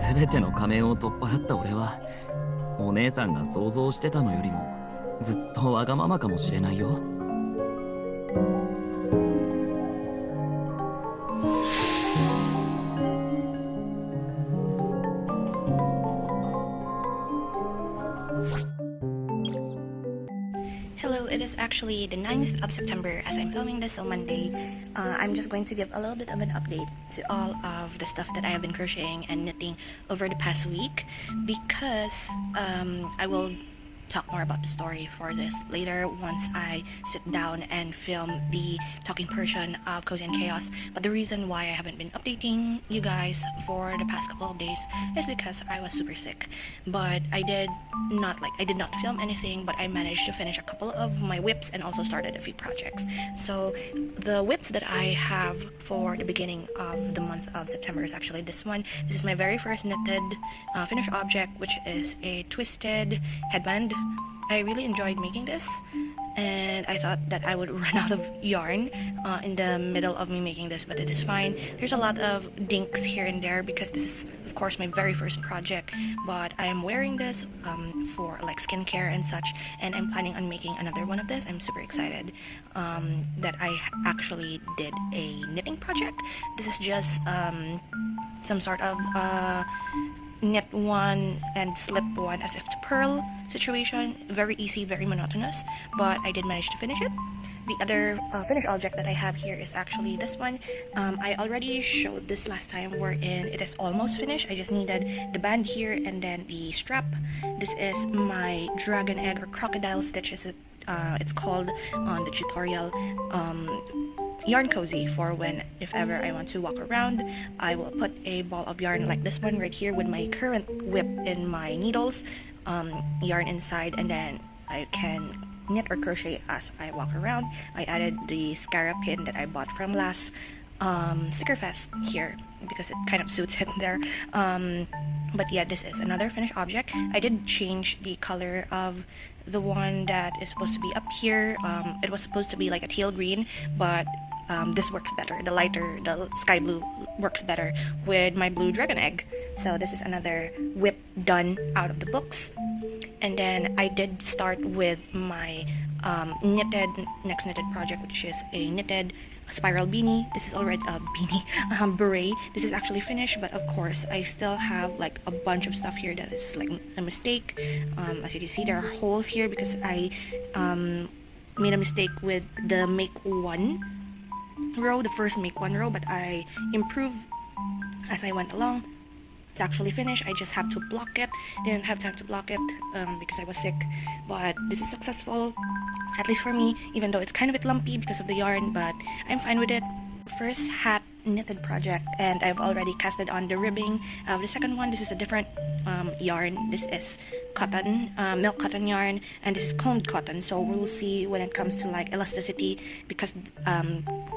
全ての仮面を取っ払った俺はお姉さんが想像してたのよりもずっとわがままかもしれないよ。Hello, it is actually the 9th of September as I'm filming this on Monday. I'm just going to give a little bit of an update to all of the stuff that I have been crocheting and knitting over the past week because I will talk more about the story for this later once I sit down and film the talking portion of Cozy and Chaos. But the reason why I haven't been updating you guys for the past couple of days is because I was super sick. But I did not film anything, but I managed to finish a couple of my whips and also started a few projects. So the whips that I have for the beginning of the month of September is actually this one. This is my very first knitted finished object, which is a twisted headband. I really enjoyed making this, and I thought that I would run out of yarn in the middle of me making this, but it is fine. There's a lot of dinks here and there because this is of course my very first project, but I am wearing this for like skincare and such, and I'm planning on making another one of this. I'm super excited that I actually did a knitting project. This is just some sort of knit one and slip one as if to purl situation. Very easy, very monotonous, but I did manage to finish it. The other finished object that I have here is actually this one. I already showed this last time wherein it is almost finished. I just needed the band here and then the strap. This is my dragon egg or crocodile stitch as it's called on the tutorial. Yarn cozy for when if ever I want to walk around. I will put a ball of yarn like this one right here with my current whip in my needles, yarn inside, and then I can knit or crochet as I walk around. I added the scarab pin that I bought from last Sticker Fest here because it kind of suits it there. But yeah, this is another finished object. I did change the color of the one that is supposed to be up here. It was supposed to be like a teal green, but this works better. The sky blue works better with my blue dragon egg. So this is another whip done out of the books. And then I did start with my next knitted project, which is a knitted spiral beanie. This is already a beanie beret. This is actually finished, but of course I still have like a bunch of stuff here that is like a mistake. As you can see, there are holes here because I made a mistake with the make one row, the first make one row, but I improved as I went along. It's actually finished. I just have to block it. Didn't have time to block it because I was sick, but this is successful, at least for me, even though it's kind of a bit lumpy because of the yarn, but I'm fine with it. First hat knitted project, and I've already casted on the ribbing of the second one. This is a different yarn. This is cotton, milk cotton yarn, and this is combed cotton, so we'll see when it comes to like elasticity because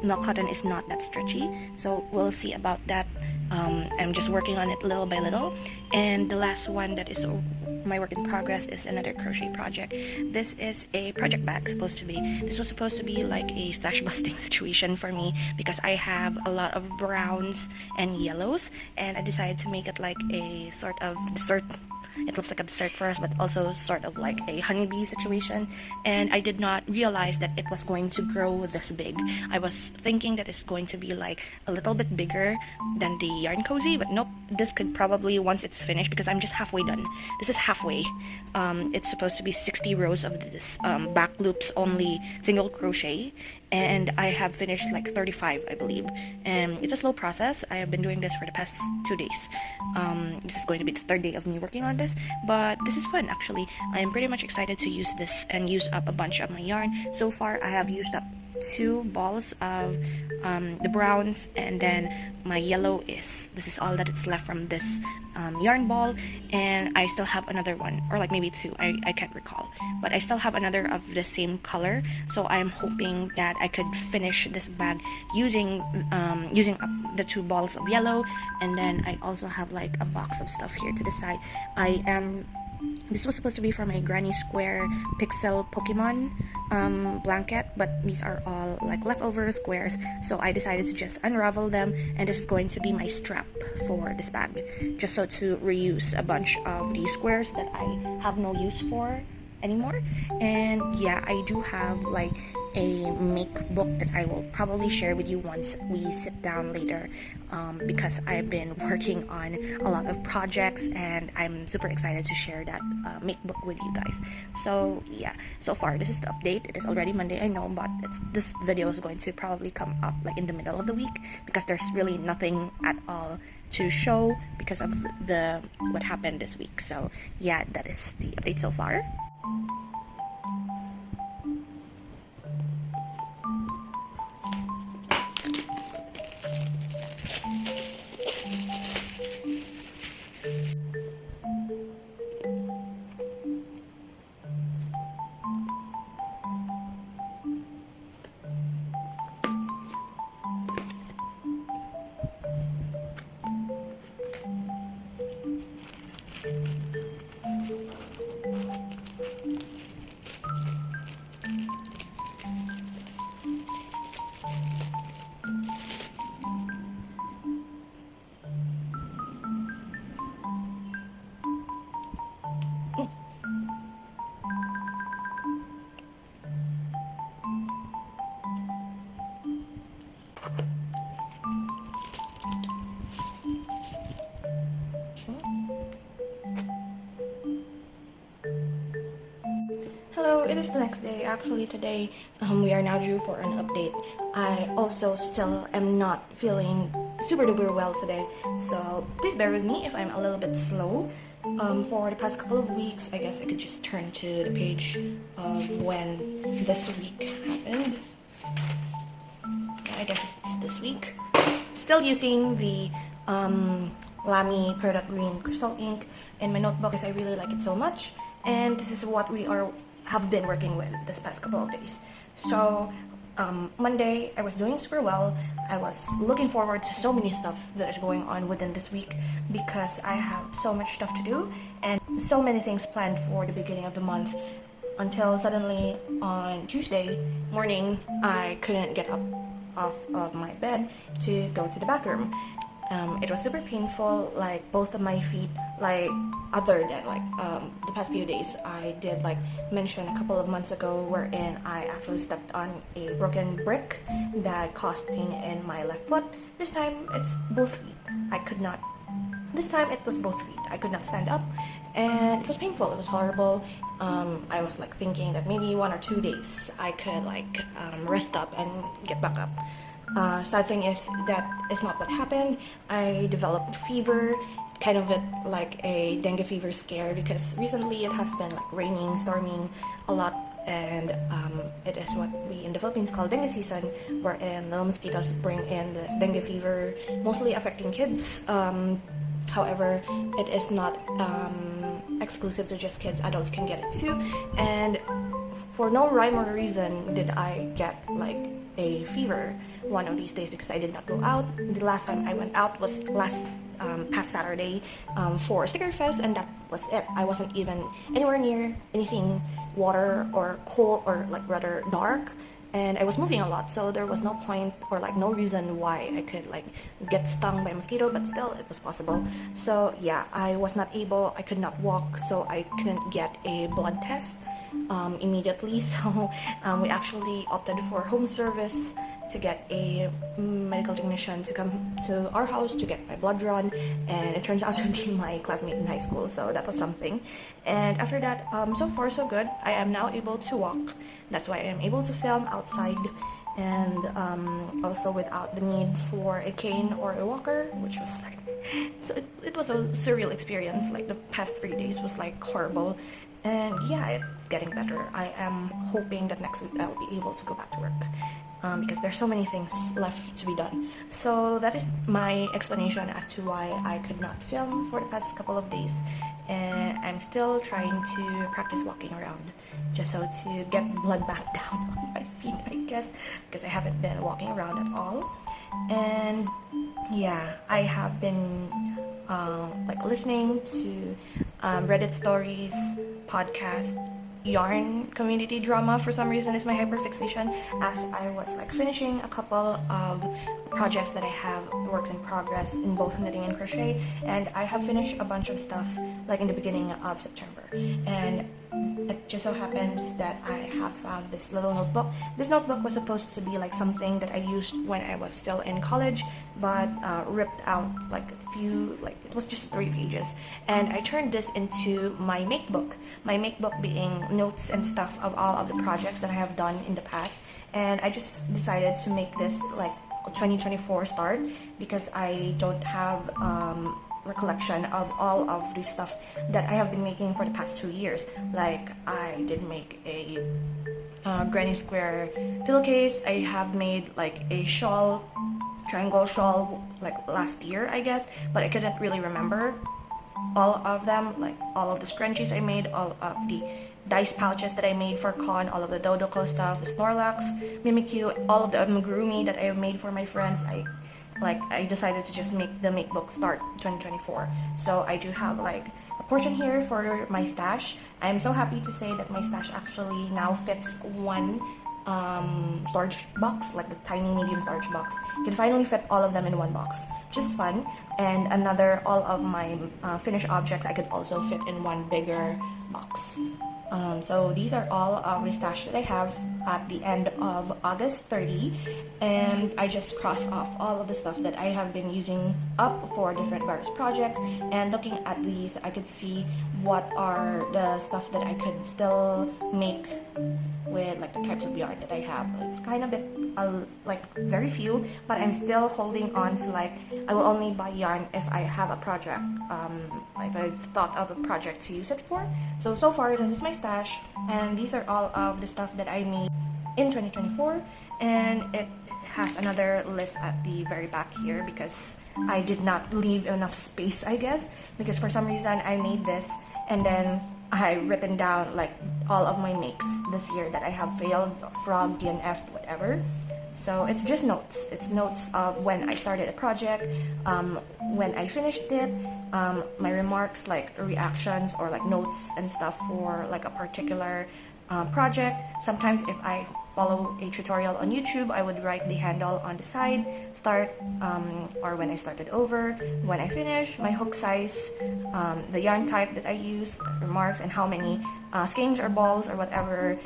milk cotton is not that stretchy, so we'll see about that. I'm just working on it little by little. And the last one that is my work in progress is another crochet project. This is a project bag supposed to be. This was supposed to be like a stash busting situation for me because I have a lot of browns and yellows, and I decided to make it like a sort of dessert. It looks like a dessert for us, but also sort of like a honeybee situation. And I did not realize that it was going to grow this big. I was thinking that it's going to be like a little bit bigger than the yarn cozy, but nope. This could probably, once it's finished, because I'm just halfway done. This is halfway. It's supposed to be 60 rows of this back loops only single crochet, and I have finished like 35, I believe. And it's a slow process. I have been doing this for the past 2 days. This is going to be the third day of me working on this, but this is fun actually. I am pretty much excited to use this and use up a bunch of my yarn. So far I have used up 2 balls of the browns, and then my yellow this is all that it's left from this yarn ball, and I still have another one, or like maybe 2, I can't recall, but I still have another of the same color, so I'm hoping that I could finish this bag using up the 2 balls of yellow. And then I also have like a box of stuff here to the side. I am This was supposed to be for my Granny Square Pixel Pokemon blanket, but these are all like leftover squares, so I decided to just unravel them, and this is going to be my strap for this bag, just so to reuse a bunch of these squares that I have no use for anymore. And yeah, I do have like a make book that I will probably share with you once we sit down later, because I've been working on a lot of projects and I'm super excited to share that make book with you guys. So yeah, so far this is the update. It is already Monday, I know, but this video is going to probably come up like in the middle of the week, because there's really nothing at all to show because of what happened this week. So yeah, that is the update so far. Hello, it is the next day. Actually, today we are now due for an update. I also still am not feeling super duper well today, so please bear with me if I'm a little bit slow. For the past couple of weeks, I guess I could just turn to the page of when this week happened. I guess it's this week. Still using the Lamy Peridot Green Crystal ink in my notebook because I really like it so much, and this is what we have been working with this past couple of days. So Monday I was doing super well. I was looking forward to so many stuff that is going on within this week because I have so much stuff to do and so many things planned for the beginning of the month, until suddenly on Tuesday morning I couldn't get up off of my bed to go to the bathroom. It was super painful, like both of my feet, like other than like the past few days I did like mention a couple of months ago wherein I actually stepped on a broken brick that caused pain in my left foot. This time it's both feet. This time it was both feet. I could not stand up and it was painful. It was horrible. I was like thinking that maybe 1 or 2 days I could like rest up and get back up. Sad thing is that it's not what happened. I developed fever, kind of like a dengue fever scare, because recently it has been like raining, storming a lot, and it is what we in the Philippines call dengue season, wherein the mosquitoes bring in this dengue fever, mostly affecting kids. However, it is not exclusive to just kids. Adults can get it too, and for no rhyme or reason did I get like a fever one of these days because I did not go out. The last time I went out was past Saturday for Sticker Fest, and that was it. I wasn't even anywhere near anything water or cold or like rather dark, and I was moving a lot, so there was no point or like no reason why I could like get stung by a mosquito, but still it was possible. So yeah, I could not walk, so I couldn't get a blood test immediately. So we actually opted for home service to get a medical technician to come to our house to get my blood drawn, and it turns out to be my classmate in high school, so that was something. And after that, so far so good. I am now able to walk. That's why I am able to film outside, and also without the need for a cane or a walker, which was like, so it was a surreal experience. Like the past 3 days was like horrible, and yeah, it's getting better. I am hoping that next week I will be able to go back to work, because there's so many things left to be done. So that is my explanation as to why I could not film for the past couple of days, and I'm still trying to practice walking around just so to get blood back down on my feet, I guess, because I haven't been walking around at all. And yeah, I have been like listening to Reddit stories, podcast, yarn community drama for some reason is my hyperfixation, as I was like finishing a couple of projects that I have works in progress in both knitting and crochet, and I have finished a bunch of stuff like in the beginning of September. And it just so happens that I have found this little notebook. This notebook was supposed to be like something that I used when I was still in college, but ripped out like a few, like it was just 3 pages, and I turned this into my make book. My make book being notes and stuff of all of the projects that I have done in the past, and I just decided to make this like 2024 start because I don't have recollection of all of the stuff that I have been making for the past 2 years. Like I did make a granny square pillowcase. I have made like a shawl, triangle shawl, like last year I guess, but I couldn't really remember all of them, like all of the scrunchies I made, all of the dice pouches that I made for Con, all of the Dodoko stuff, the Snorlax, Mimikyu, all of the amigurumi that I made for my friends. I decided to just make the make book start 2024. So I do have like a portion here for my stash. I'm so happy to say that my stash actually now fits one storage box, like the tiny medium storage box. You can finally fit all of them in one box, which is fun. And another, all of my finished objects I could also fit in one bigger box. So these are all of the stash that I have at the end of August 30, and I just crossed off all of the stuff that I have been using up for different various projects. And looking at these, I could see what are the stuff that I could still make with like the types of yarn that I have. It's kind of like very few, but I'm still holding on to like I will only buy yarn if I have a project, if I've thought of a project to use it for. So far this is my stash, and these are all of the stuff that I made in 2024, and it has another list at the very back here because I did not leave enough space, I guess, because for some reason I made this and then I written down like all of my makes this year that I have failed, frog, DNF, whatever. So it's just notes. It's notes of when I started a project, when I finished it, my remarks, like reactions or like notes and stuff for like a particular project. Sometimes if I follow a tutorial on YouTube, I would write the handle on the side, start, or when I started over, when I finish, my hook size, the yarn type that I use, remarks, and how many skeins or balls or whatever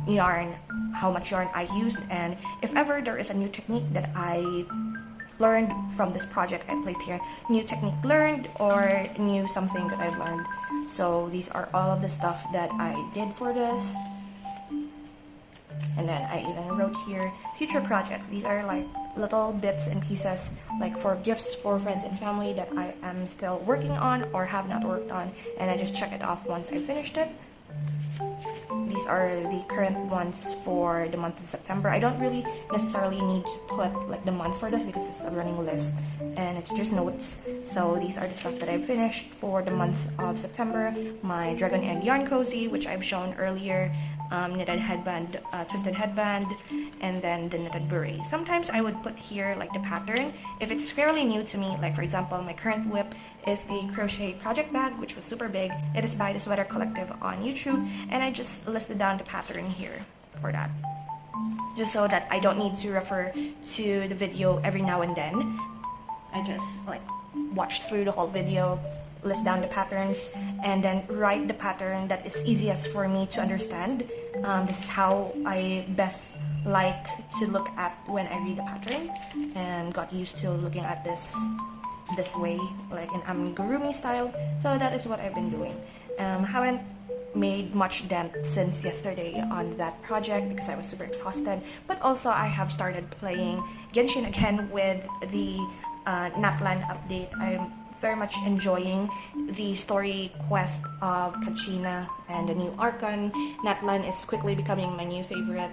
yarn, how much yarn I used, and if ever there is a new technique that I learned from this project I placed here, new technique learned or new something that I've learned. So these are all of the stuff that I did for this. And then I even wrote here future projects. These are like little bits and pieces like for gifts for friends and family that I am still working on or have not worked on, and I just check it off once I finished it. These are the current ones for the month of September. I don't really necessarily need to put like the month for this because it's a running list and it's just notes. So these are the stuff that I finished for the month of September. My Dragon Egg Yarn Cozy, which I've shown earlier, knitted headband, twisted headband, and then the knitted beret. Sometimes I would put here like the pattern if it's fairly new to me. Like for example, my current whip is the crochet project bag, which was super big. It is by the Sweater Collective on YouTube, and I just listed down the pattern here for that, just so that I don't need to refer to the video every now and then. I just like watch through the whole video, list down the patterns, and then write the pattern that is easiest for me to understand. This is how I best like to look at when I read the pattern, and got used to looking at this way, like in amigurumi style. So that is what I've been doing. Haven't made much dent since yesterday on that project because I was super exhausted, but also I have started playing Genshin again with the Natlan update. I'm very much enjoying the story quest of Kachina and the new Archon. Natlan is quickly becoming my new favorite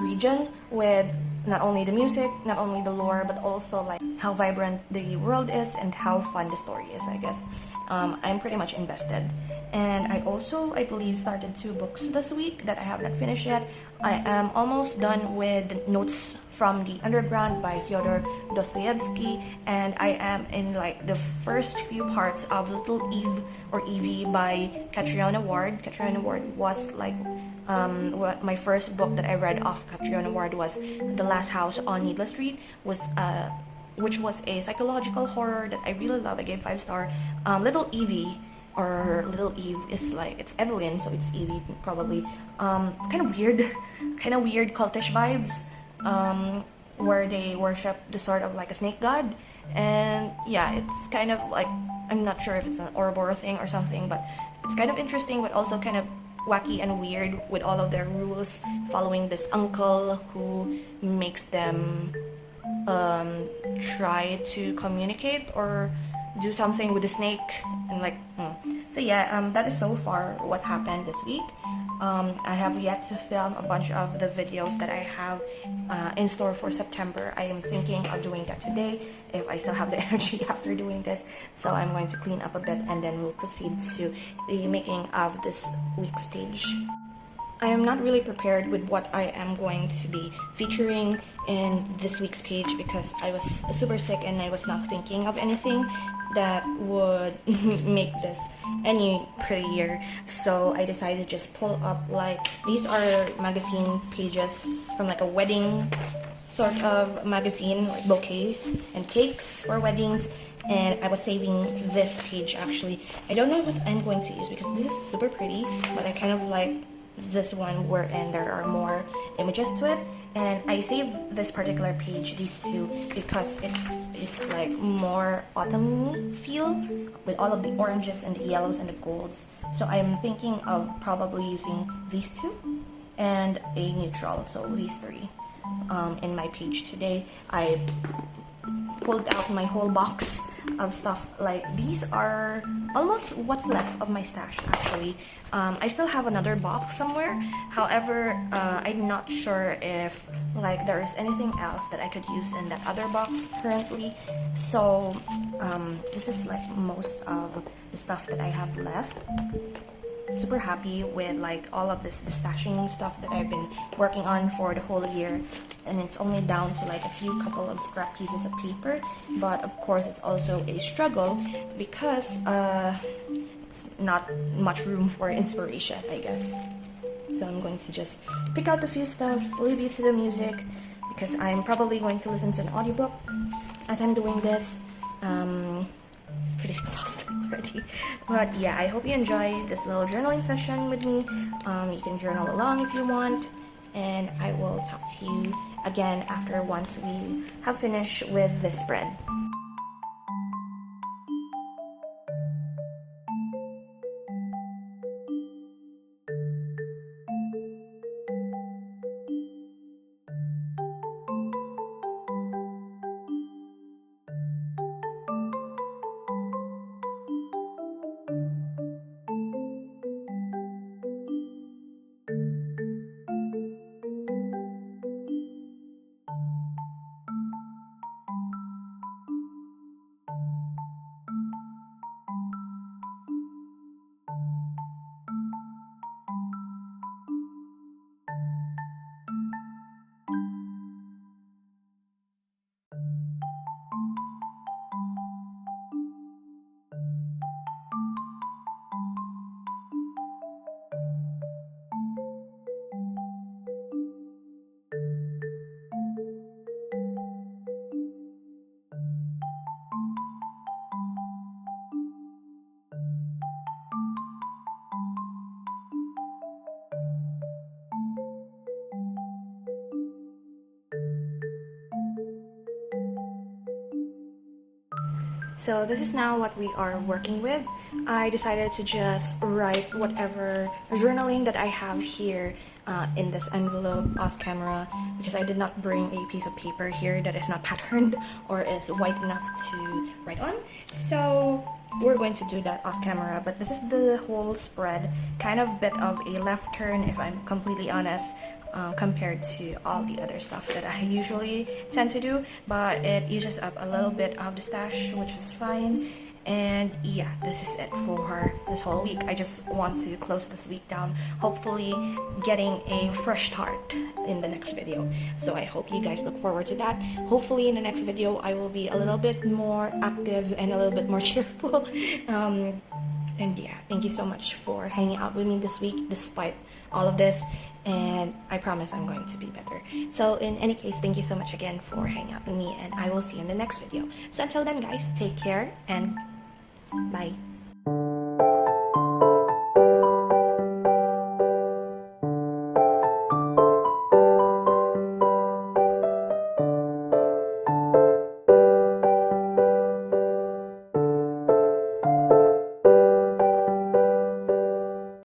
region, with not only the music, not only the lore, but also like how vibrant the world is and how fun the story is, I guess. I'm pretty much invested. And I also, I believe, started 2 books this week that I have not finished yet. I am almost done with Notes from the Underground by Fyodor Dostoevsky, and I am in like the first few parts of Little Eve or Evie by Catriona Ward. Catriona Ward was like my first book that I read off Catriona Ward was The Last House on Needless Street, which was a psychological horror that I really love. I gave 5 star. Little Evie or Little Eve is like, it's Evelyn, so it's Evie probably. It's kind of weird cultish vibes, where they worship the sort of like a snake god, and yeah, it's kind of like, I'm not sure if it's an Ouroboros thing or something, but it's kind of interesting, but also kind of wacky and weird with all of their rules, following this uncle who makes them try to communicate or do something with the snake, and like so yeah, that is so far what happened this week. I have yet to film a bunch of the videos that I have in store for September. I am thinking of doing that today if I still have the energy after doing this, so I'm going to clean up a bit and then we'll proceed to the making of this week's page. I am not really prepared with what I am going to be featuring in this week's page because I was super sick and I was not thinking of anything that would make this any prettier. So I decided to just pull up, like, these are magazine pages from like a wedding sort of magazine, like bouquets and cakes for weddings. And I was saving this page actually. I don't know what I'm going to use because this is super pretty, but I kind of like this one wherein there are more images to it, and I saved this particular page, these 2, because it is like more autumn feel with all of the oranges and the yellows and the golds. So I'm thinking of probably using these 2 and a neutral, so these 3 in my page today. I pulled out my whole box of stuff. Like, these are almost what's left of my stash actually. I still have another box somewhere, however I'm not sure if like there is anything else that I could use in that other box currently. So this is like most of the stuff that I have left. Super happy with like all of this stashing stuff that I've been working on for the whole year, and it's only down to like a few couple of scrap pieces of paper, but of course it's also a struggle because it's not much room for inspiration, I guess. So I'm going to just pick out a few stuff, leave you to the music, because I'm probably going to listen to an audiobook as I'm doing this. Pretty exhausted already, but yeah, I hope you enjoy this little journaling session with me. You can journal along if you want, and I will talk to you again once we have finished with this spread. So this is now what we are working with. I decided to just write whatever journaling that I have here in this envelope off camera, because I did not bring a piece of paper here that is not patterned or is white enough to write on. So we're going to do that off camera, but this is the whole spread. Kind of bit of a left turn, if I'm completely honest, compared to all the other stuff that I usually tend to do, but it uses up a little bit of the stash, which is fine. And yeah, this is it for this whole week. I just want to close this week down, hopefully getting a fresh start in the next video. So I hope you guys look forward to that. Hopefully in the next video I will be a little bit more active and a little bit more cheerful. And yeah, thank you so much for hanging out with me this week despite all of this, and I promise I'm going to be better. So in any case, thank you so much again for hanging out with me, and I will see you in the next video. So until then guys, take care and bye.